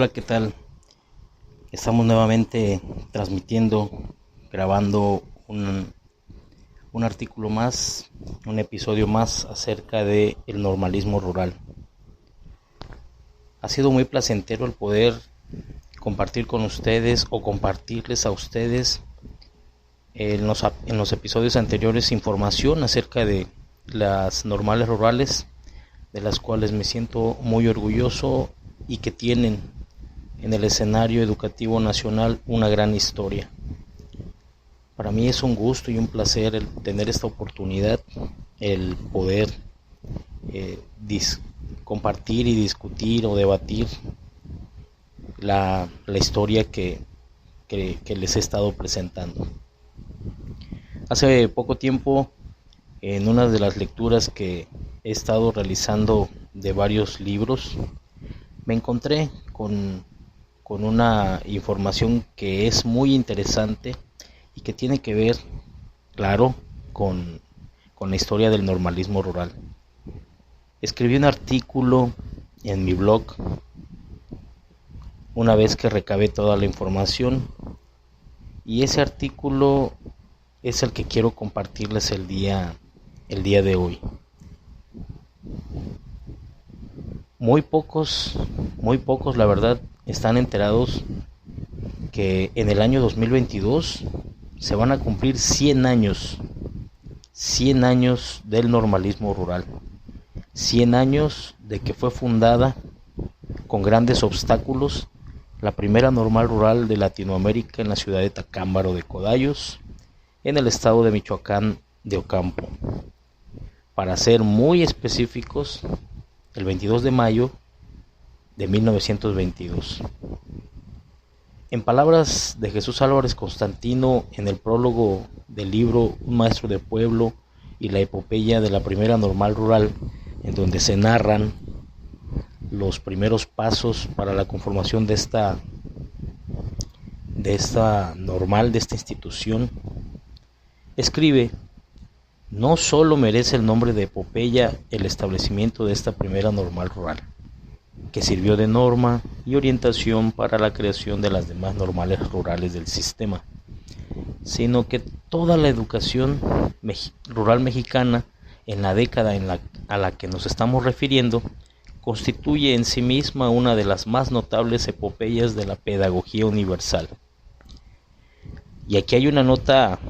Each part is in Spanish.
Hola, ¿qué tal? Estamos nuevamente transmitiendo, grabando un artículo más, un episodio más acerca de el normalismo rural. Ha sido muy placentero el poder compartir con ustedes o compartirles a ustedes en los episodios anteriores información acerca de las normales rurales, de las cuales me siento muy orgulloso y que tienen en el escenario educativo nacional una gran historia. Para mí es un gusto y un placer el tener esta oportunidad, el poder compartir y discutir o debatir la historia que les he estado presentando. Hace poco tiempo, en una de las lecturas que he estado realizando de varios libros, me encontré con una información que es muy interesante y que tiene que ver, claro, con la historia del normalismo rural. Escribí un artículo en mi blog una vez que recabé toda la información, y ese artículo es el que quiero compartirles el día de hoy. Muy pocos, la verdad, están enterados que en el año 2022 se van a cumplir 100 años del normalismo rural, 100 años de que fue fundada con grandes obstáculos la primera normal rural de Latinoamérica en la ciudad de Tacámbaro de Codayos, en el estado de Michoacán de Ocampo. Para ser muy específicos, el 22 de mayo de 1922. En palabras de Jesús Álvarez Constantino, en el prólogo del libro Un maestro de pueblo y la epopeya de la primera normal rural, en donde se narran los primeros pasos para la conformación de esta normal, de esta institución, escribe: no solo merece el nombre de epopeya el establecimiento de esta primera normal rural, que sirvió de norma y orientación para la creación de las demás normales rurales del sistema, sino que toda la educación rural mexicana en la década a la que nos estamos refiriendo constituye en sí misma una de las más notables epopeyas de la pedagogía universal. Y aquí hay una nota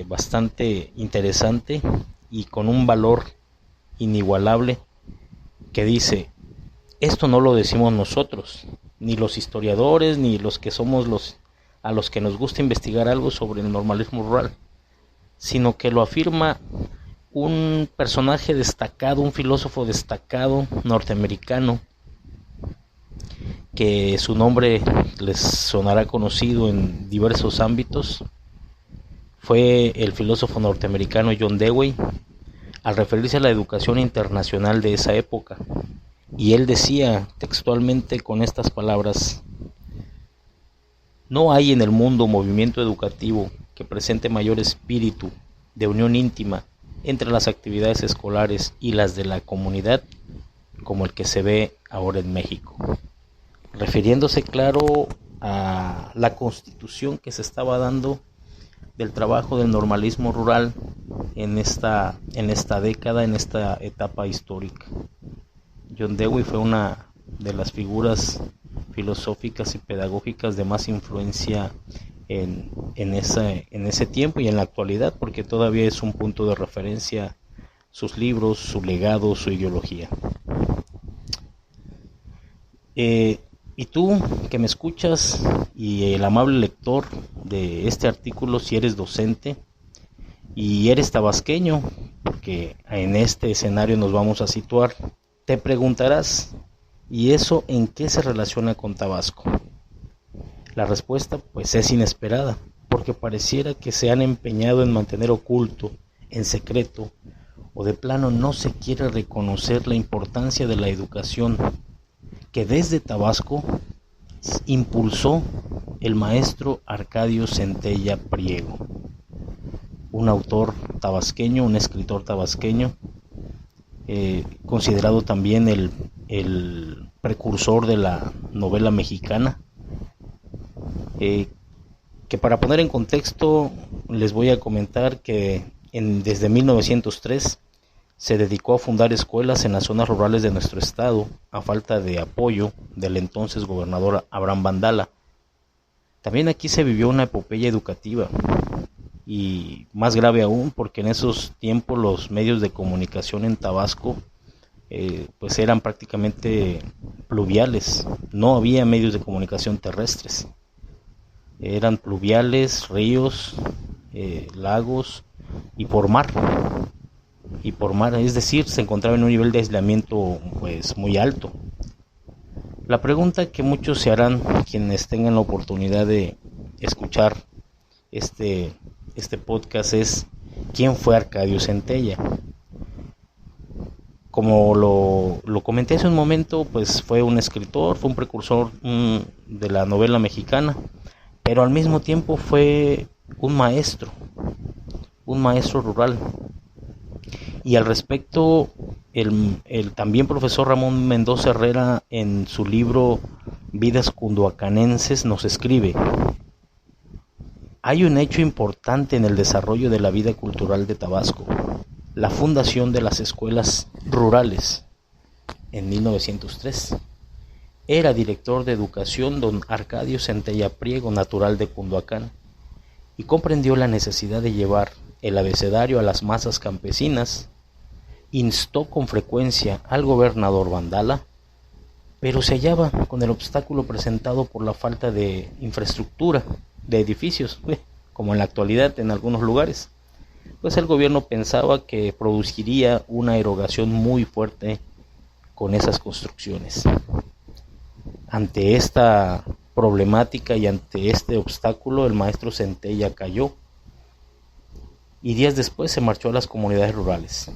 bastante interesante y con un valor inigualable que dice: esto no lo decimos nosotros, ni los historiadores, ni los que somos a los que nos gusta investigar algo sobre el normalismo rural, sino que lo afirma un personaje destacado, un filósofo destacado norteamericano, que su nombre les sonará conocido en diversos ámbitos. Fue el filósofo norteamericano John Dewey, al referirse a la educación internacional de esa época. Y él decía textualmente con estas palabras: no hay en el mundo movimiento educativo que presente mayor espíritu de unión íntima entre las actividades escolares y las de la comunidad como el que se ve ahora en México, refiriéndose, claro, a la constitución que se estaba dando del trabajo del normalismo rural en esta década, en esta etapa histórica. John Dewey fue una de las figuras filosóficas y pedagógicas de más influencia en ese tiempo y en la actualidad, porque todavía es un punto de referencia sus libros, su legado, su ideología. Y tú que me escuchas, y el amable lector de este artículo, si eres docente y eres tabasqueño, porque en este escenario nos vamos a situar, te preguntarás: ¿y eso en qué se relaciona con Tabasco? La respuesta pues es inesperada, porque pareciera que se han empeñado en mantener oculto, en secreto, o de plano no se quiere reconocer la importancia de la educación que desde Tabasco impulsó el maestro Arcadio Centella Priego, un autor tabasqueño, un escritor tabasqueño, considerado también el precursor de la novela mexicana, que para poner en contexto les voy a comentar que desde 1903 se dedicó a fundar escuelas en las zonas rurales de nuestro estado a falta de apoyo del entonces gobernador Abraham Vandala. También aquí se vivió una epopeya educativa, y más grave aún porque en esos tiempos los medios de comunicación en Tabasco pues eran prácticamente pluviales, no había medios de comunicación terrestres, eran pluviales, ríos, lagos y por mar, es decir, se encontraba en un nivel de aislamiento pues muy alto. La pregunta que muchos se harán quienes tengan la oportunidad de escuchar este podcast es: ¿quién fue Arcadio Centella? Como lo comenté hace un momento, pues fue un escritor, fue un precursor de la novela mexicana, pero al mismo tiempo fue un maestro rural. Y al respecto, el también profesor Ramón Mendoza Herrera, en su libro Vidas Cunduacanenses, nos escribe: hay un hecho importante en el desarrollo de la vida cultural de Tabasco, la fundación de las escuelas rurales en 1903. Era director de educación don Arcadio Centella Priego, natural de Cunduacán, y comprendió la necesidad de llevar el abecedario a las masas campesinas. Instó con frecuencia al gobernador Vandala, pero se hallaba con el obstáculo presentado por la falta de infraestructura, de edificios, como en la actualidad en algunos lugares, pues el gobierno pensaba que produciría una erogación muy fuerte con esas construcciones. Ante esta problemática y ante este obstáculo, el maestro Centella cayó y días después se marchó a las comunidades rurales.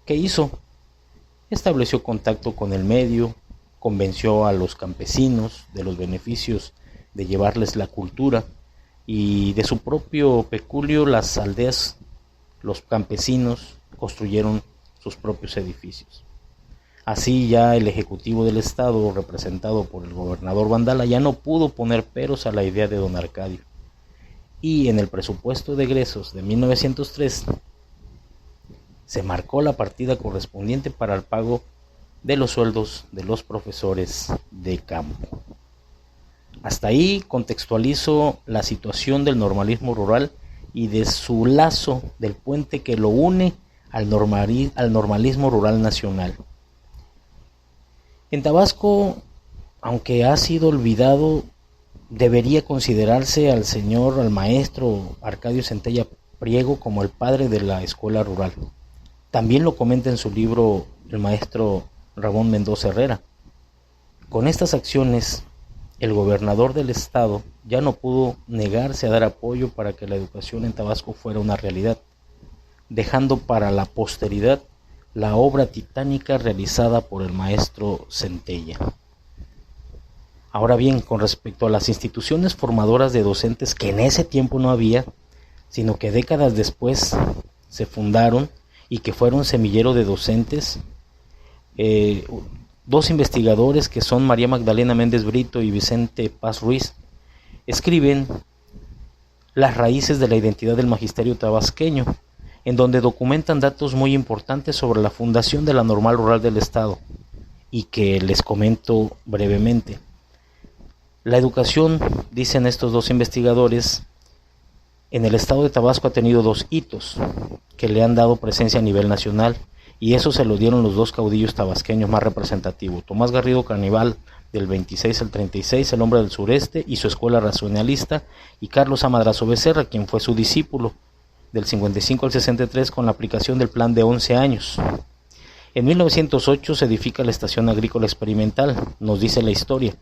¿Qué hizo? Estableció contacto con el medio, convenció a los campesinos de los beneficios de llevarles la cultura, y de su propio peculio las aldeas, los campesinos construyeron sus propios edificios. Así ya el ejecutivo del estado, representado por el gobernador Vandala, ya no pudo poner peros a la idea de don Arcadio, y en el presupuesto de egresos de 1903 se marcó la partida correspondiente para el pago de los sueldos de los profesores de campo. Hasta ahí contextualizo la situación del normalismo rural y de su lazo, del puente que lo une al normalismo rural nacional. En Tabasco, aunque ha sido olvidado, debería considerarse al maestro Arcadio Centella Priego como el padre de la escuela rural. También lo comenta en su libro el maestro Ramón Mendoza Herrera. Con estas acciones, el gobernador del estado ya no pudo negarse a dar apoyo para que la educación en Tabasco fuera una realidad, dejando para la posteridad la obra titánica realizada por el maestro Centella. Ahora bien, con respecto a las instituciones formadoras de docentes, que en ese tiempo no había, sino que décadas después se fundaron y que fueron semillero de docentes, dos investigadores, que son María Magdalena Méndez Brito y Vicente Paz Ruiz, escriben Las raíces de la identidad del magisterio tabasqueño, en donde documentan datos muy importantes sobre la fundación de la Normal Rural del Estado, y que les comento brevemente. La educación, dicen estos dos investigadores, en el estado de Tabasco ha tenido dos hitos que le han dado presencia a nivel nacional, y eso se lo dieron los dos caudillos tabasqueños más representativos: Tomás Garrido Carnival, del 26 al 36, el hombre del sureste y su escuela racionalista, y Carlos A. Madrazo Becerra, quien fue su discípulo, del 55 al 63, con la aplicación del plan de 11 años. En 1908 se edifica la estación agrícola experimental, nos dice la historia.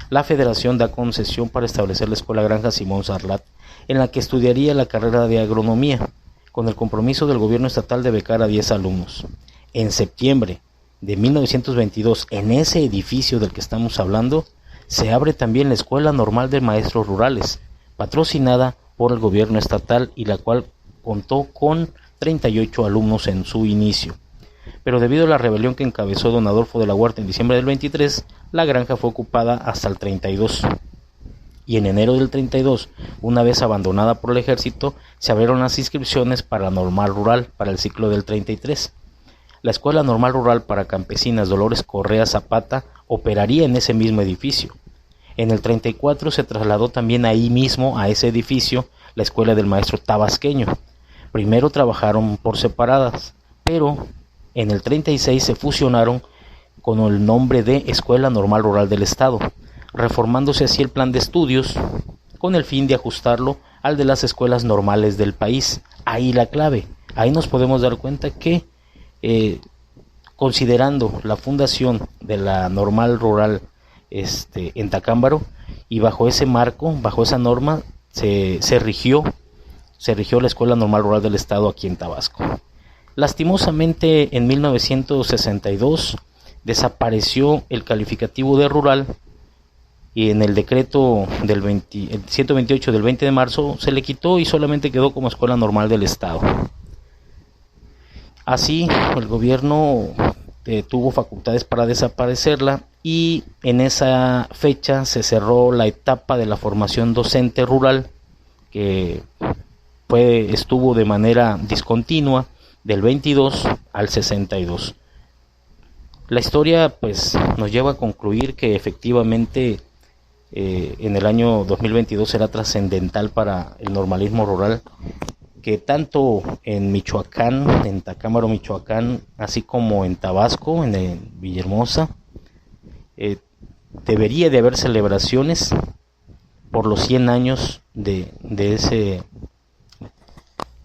La federación da concesión para establecer la escuela Granja Simón Sarlat, en la que estudiaría la carrera de agronomía, con el compromiso del gobierno estatal de becar a 10 alumnos. En septiembre de 1922, en ese edificio del que estamos hablando, se abre también la Escuela Normal de Maestros Rurales, patrocinada por el gobierno estatal, y la cual contó con 38 alumnos en su inicio. pero debido a la rebelión que encabezó don Adolfo de la Huerta en diciembre del 23, la granja fue ocupada hasta el 32. Y en enero del 32, una vez abandonada por el ejército, se abrieron las inscripciones para la normal rural para el ciclo del 33. La Escuela Normal Rural para Campesinas Dolores Correa Zapata operaría en ese mismo edificio. En el 34 se trasladó también ahí mismo, a ese edificio, la Escuela del Maestro Tabasqueño. Primero trabajaron por separadas, pero en el 36 se fusionaron con el nombre de Escuela Normal Rural del Estado, reformándose así el plan de estudios con el fin de ajustarlo al de las escuelas normales del país. Ahí la clave, ahí nos podemos dar cuenta que considerando la fundación de la Normal Rural en Tacámbaro, y bajo ese marco, bajo esa norma, se rigió la Escuela Normal Rural del Estado aquí en Tabasco. Lastimosamente, en 1962 desapareció el calificativo de rural, y en el decreto del 128 del 20 de marzo se le quitó y solamente quedó como Escuela Normal del Estado. Así, el gobierno tuvo facultades para desaparecerla, y en esa fecha se cerró la etapa de la formación docente rural, que estuvo de manera discontinua del 22 al 62. La historia pues nos lleva a concluir que efectivamente en el año 2022 será trascendental para el normalismo rural, que tanto en Michoacán, en Tacámbaro, Michoacán, así como en Tabasco, en Villahermosa, debería de haber celebraciones por los 100 años de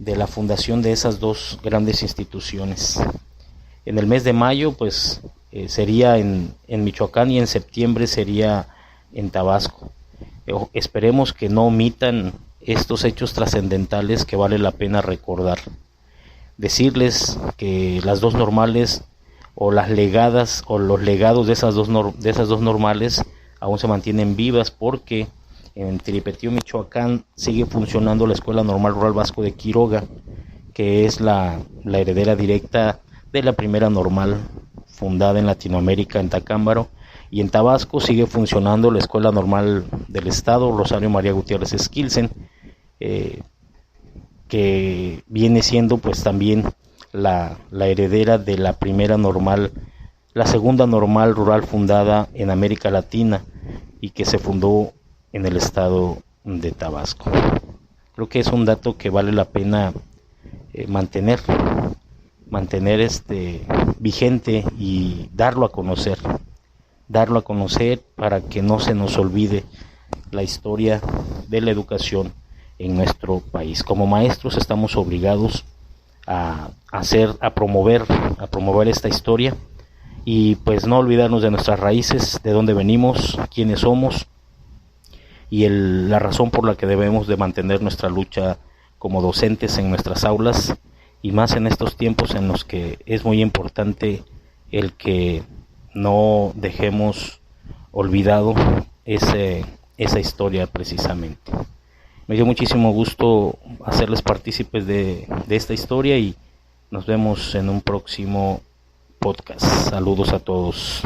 la fundación de esas dos grandes instituciones. En el mes de mayo pues sería en Michoacán, y en septiembre sería en Tabasco. Esperemos que no omitan estos hechos trascendentales que vale la pena recordar. Decirles que las dos normales, o las legadas, o los legados de esas dos normales aún se mantienen vivas, porque en Tiripetío, Michoacán, sigue funcionando la Escuela Normal Rural Vasco de Quiroga, que es la heredera directa de la primera normal fundada en Latinoamérica, en Tacámbaro. Y en Tabasco sigue funcionando la Escuela Normal del Estado Rosario María Gutiérrez Esquilsen, que viene siendo pues también la heredera de la primera normal, la segunda normal rural fundada en América Latina, y que se fundó en el estado de Tabasco. Creo que es un dato que vale la pena mantener vigente, y darlo a conocer para que no se nos olvide la historia de la educación en nuestro país. Como maestros estamos obligados a promover esta historia, y pues no olvidarnos de nuestras raíces, de dónde venimos, quiénes somos, y la razón por la que debemos de mantener nuestra lucha como docentes en nuestras aulas, y más en estos tiempos en los que es muy importante el que no dejemos olvidado esa historia precisamente. Me dio muchísimo gusto hacerles partícipes de esta historia, y nos vemos en un próximo podcast. Saludos a todos.